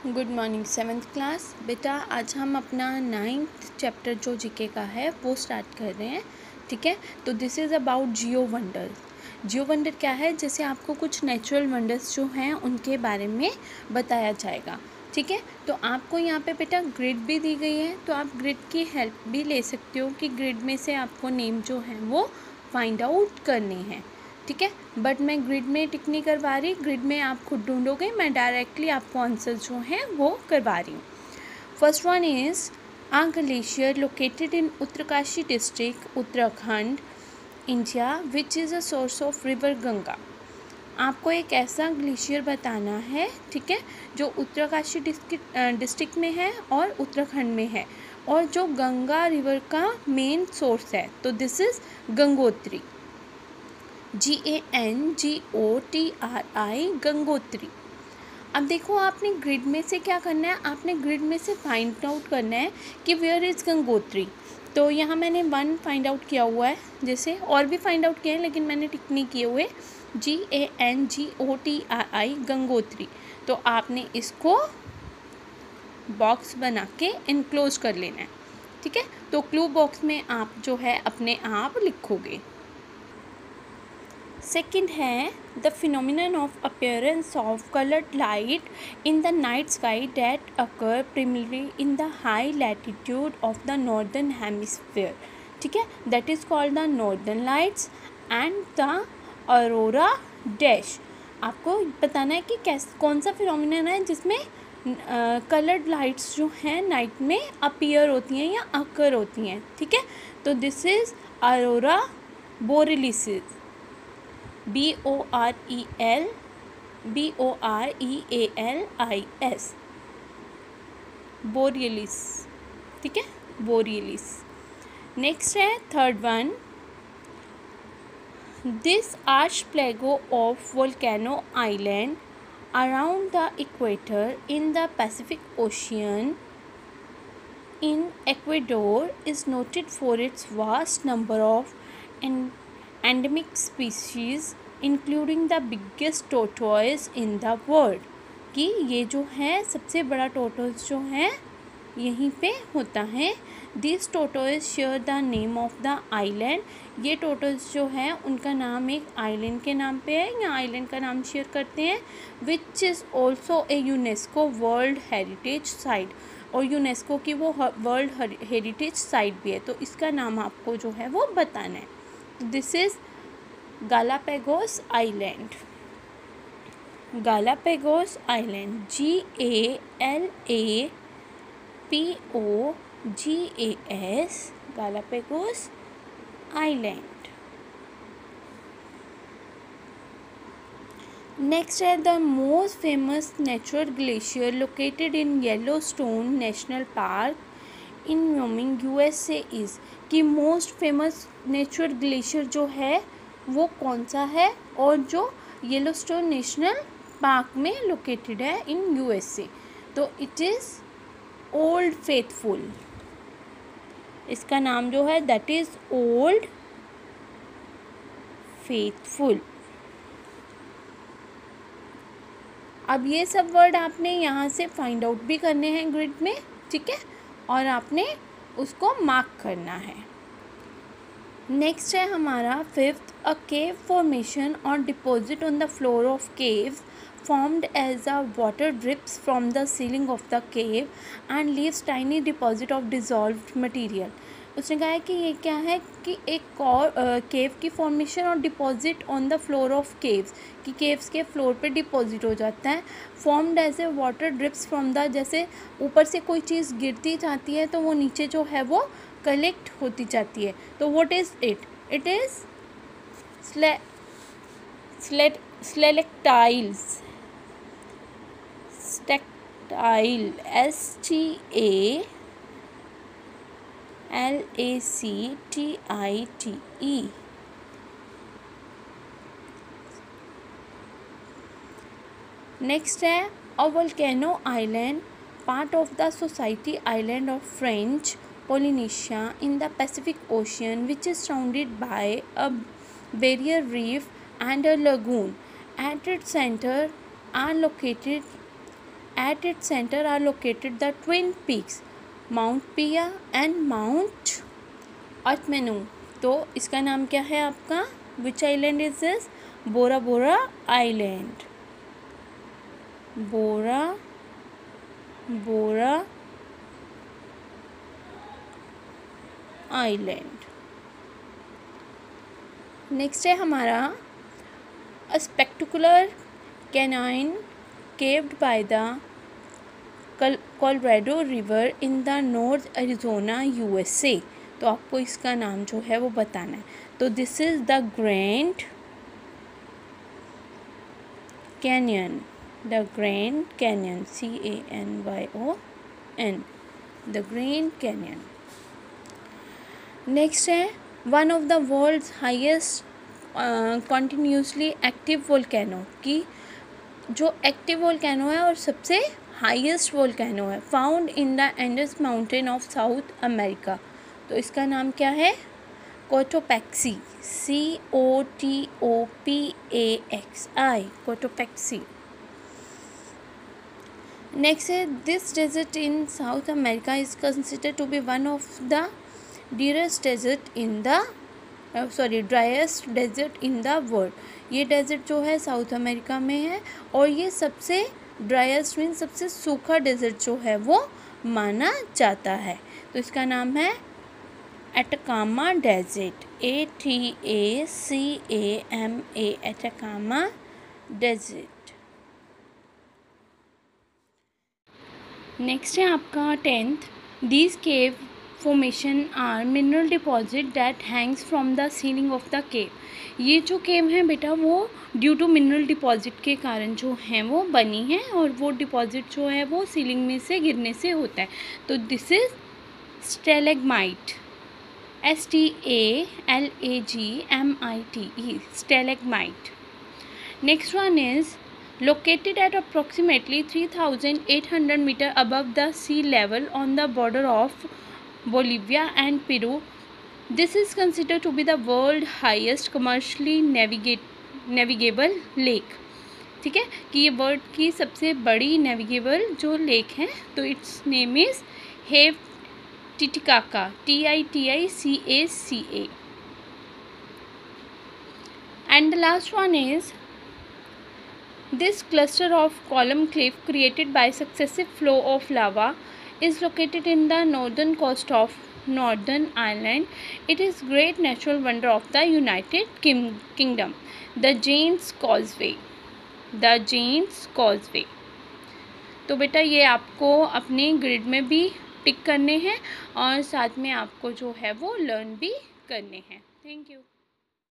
Good morning seventh class बेटा। आज हम अपना 9th चैप्टर जो जीके का है वो स्टार्ट कर रहे हैं। ठीक है, तो this is about Jio wonders. Jio wonder क्या है, जैसे आपको कुछ नेचुरल वंडर्स जो हैं उनके बारे में बताया जाएगा। ठीक है, तो आपको यहाँ पे बेटा ग्रिड भी दी गई है, तो आप ग्रिड की हेल्प भी ले सकते हो कि ग्रिड में से आपको नेम जो है वो फाइंड आउट करने हैं। ठीक है, बट मैं ग्रिड में टिक नहीं करवा रही, ग्रिड में आप खुद ढूंढोगे, मैं डायरेक्टली आपको आंसर जो हैं वो करवा रही हूँ। First one is a glacier located in Uttarkashi district Uttarakhand India which is a source of river Ganga. आपको एक ऐसा ग्लेशियर बताना है, ठीक है, जो उत्तरकाशी डिस्ट्रिक्ट में है और उत्तराखंड में है और जो गंगा रिवर का मेन सोर्स है, तो this is Gangotri. GANGOTRI Gangotri. अब देखो, आपने ग्रिड में से क्या करना है, आपने ग्रिड में से फाइंड आउट करना है कि वेयर इज़ गंगोत्री। तो यहाँ मैंने 1 फाइंड आउट किया हुआ है, जैसे और भी फाइंड आउट किया है लेकिन मैंने टिक नहीं किए हुए। GANGOTRI गंगोत्री। तो आपने इसको बॉक्स बना के इनक्लोज कर लेना है। ठीक है, तो क्लू बॉक्स में आप जो है अपने आप लिखोगे। सेकेंड है the phenomenon of appearance of coloured light in the night sky that occur primarily in the high latitude of the northern hemisphere. ठीक है, that is called the northern lights and the Arora dash. आपको बताना है कि कौन सा phenomenon है जिसमें कलर्ड लाइट्स जो हैं नाइट में अपीयर होती हैं या अकर होती हैं। ठीक है, तो this is aurora borealis. BOREALIS borealis. ठीक है, बोरियलिस। नेक्स्ट है third one, this archipelago of volcano island around the equator in the Pacific Ocean in Ecuador is noted for its vast number of endemic species including the biggest tortoise in the world। कि ये जो है सबसे बड़ा tortoise जो है यहीं पे होता है। This tortoise share the name of the island. ये टोटोइस जो है उनका नाम एक आइलैंड के नाम पे है या आइलैंड का नाम शेयर करते हैं, which is also a UNESCO world heritage site. और यूनेस्को की वो वर्ल्ड हेरिटेज साइट भी है, तो इसका नाम आपको जो है वो बताना है। This is Galapagos island. Galapagos island GALAPOGAS Galapagos island. Next है the most famous natural glacier located in Yellowstone National Park in Wyoming USA is. कि मोस्ट फेमस नेचुरल ग्लेशियर जो है वो कौन सा है और जो येलोस्टोन नेशनल पार्क में लोकेटेड है इन USA, तो इट इज़ ओल्ड फेथफुल। इसका नाम जो है दैट इज़ ओल्ड फेथफुल। अब ये सब वर्ड आपने यहाँ से फाइंड आउट भी करने हैं ग्रिड में। ठीक है, और आपने उसको मार्क करना है। नेक्स्ट है हमारा फिफ्थ, अ केव फॉर्मेशन और deposit on the floor of cave formed as a water drips from the ceiling of the cave and leaves tiny deposit of dissolved material। उसने कहा है कि ये क्या है कि एक केव की फॉर्मेशन और deposit on the floor of caves, कि केव्स के फ्लोर पे डिपॉजिट हो जाता है। Formed as a water drips from the, जैसे ऊपर से कोई चीज़ गिरती जाती है तो वो नीचे जो है वो कलेक्ट होती जाती है। तो what is it? It is stalactites. Stalactite STALACTITE। Next है a volcano island part of the Society Island of French Polynesia in the Pacific Ocean which is surrounded by a barrier reef and a lagoon. At its centre are located At its center are located the twin peaks, Mount Pia and Mount Atmanu. तो इसका नाम क्या है आपका? Which island is this? Bora Bora Island. Bora Bora Island. Next है हमारा a spectacular canyon caved by the Colorado River in the North Arizona USA. तो आपको इसका नाम जो है वो बताना है. तो this is the Grand Canyon, the Grand Canyon, CANYON, the Grand Canyon. Next है one of the world's highest continuously active volcano, की जो एक्टिव वोल्केनो है और सबसे हाईएस्ट वोल्केनो है, found in the Andes mountain of South America. तो इसका नाम क्या है? Cotopaxi, COTOPAXI, Cotopaxi. नेक्स्ट है this desert in South America is considered to be one of the driest desert in the world. ये desert जो है साउथ अमेरिका में है और ये सबसे ड्राइएस्ट मीन सबसे सूखा डेजर्ट जो है वो माना जाता है. तो इसका नाम है Atacama desert, ATACAMA, Atacama desert. Next है आपका 10th. These cave formation are mineral deposit that hangs from the ceiling of the cave. ये जो केव है बेटा वो ड्यू टू मिनरल डिपॉजिट के कारण जो हैं वो बनी है और वो डिपॉजिट जो है वो सीलिंग में से गिरने से होता है. तो this is stalagmite, STALAGMITE, stalagmite. Next one is located at approximately 3,800 meter above the sea level on the border of Bolivia and Peru. This is considered to be the world highest commercially navigable lake. ठीक है कि ये world की सबसे बड़ी navigable जो lake है. तो it's name is have Titicaca, TITICACA. And the last one is this cluster of column cliff created by successive flow of lava is located in the northern coast of Northern Ireland. It is great natural wonder of the United Kingdom. The Jane's Causeway, the Jane's Causeway. तो बेटा ये आपको अपने grid में भी टिक करने हैं और साथ में आपको जो है वो लर्न भी करने हैं. Thank you.